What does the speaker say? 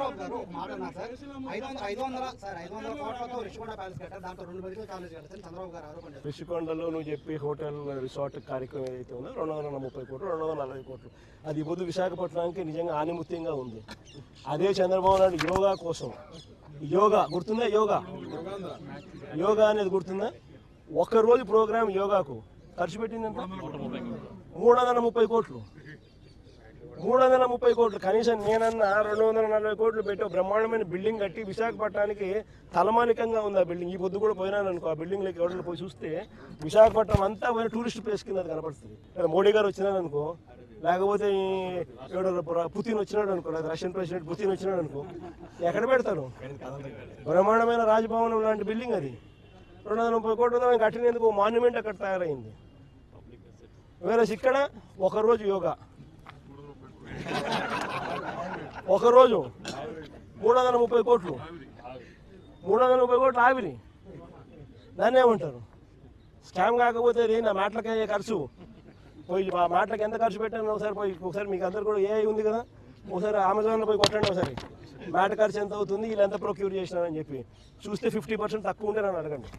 చంద్రబాబు గారు ఒక మాట అన్నారు సార్, 500 కోట్లతో రిషికొండ ప్యాలెస్ కట్టారు, దాంట్లో 2 మెడికల్ కాలేజ్ కట్టారు చంద్రబాబు గారు ఆరోపణ. రిషికొండలో నువ్వు చెప్పి హోటల్ రిసార్ట్ కార్యక్రమం ఏదైతే ఉందో 230 కోట్లు 240 కోట్లు అది పొద్దు విశాఖపట్నానికి నిజంగా ఆనిముత్యంగా ఉంది. అదే చంద్రబాబు నాయుడు యోగా కోసం, యోగా గుర్తుందా, యోగా అనేది గుర్తుందా, ఒక్కరోజు ప్రోగ్రామ్ యోగాకు ఖర్చు పెట్టిందంటే 330 కోట్లు. 330 కోట్లు కనీసం నేనన్నా 240 కోట్లు పెట్టి బ్రహ్మాండమైన బిల్డింగ్ కట్టి విశాఖపట్నానికి తలమానికంగా ఉంది ఆ బిల్డింగ్. ఈ పొద్దు కూడా పోయినాను అనుకో, ఆ బిల్డింగ్లోకి ఎవరైనా పోయి చూస్తే విశాఖపట్నం అంతా పోయిన టూరిస్ట్ ప్లేస్ కింద కనపడుతుంది. మోడీ గారు వచ్చినారు అనుకో, లేకపోతే ఎవడో పుతిన్ వచ్చినాడు అనుకో, లేదా రష్యన్ ప్రెసిడెంట్ పుతిన్ వచ్చినాడు అనుకో, ఎక్కడ పెడతారు? బ్రహ్మాండమైన రాజభవనం లాంటి బిల్డింగ్ అది 230 కోట్లతో కట్టినందుకు మాన్యుమెంట్ అక్కడ తయారైంది. వేరే ఇక్కడ ఒకరోజు యోగా, ఒకరోజు 330 కోట్లు, 330 కోట్లు ఆవిరి. దాన్ని ఏమంటారు? స్కామ్ కాకపోతే నా మాటలకి అయ్యే ఖర్చు పోయి ఆ మాటలకి ఎంత ఖర్చు పెట్టాను ఒకసారి మీకు అందరు కూడా ఏ ఉంది కదా, ఒకసారి అమెజాన్లో పోయి కొట్టండి ఒకసారి మాట ఖర్చు ఎంత అవుతుంది, వీళ్ళు ఎంత ప్రొక్యూర్ చేసినారని చెప్పి చూస్తే 50% తక్కువ ఉంటే నన్ను అడగండి.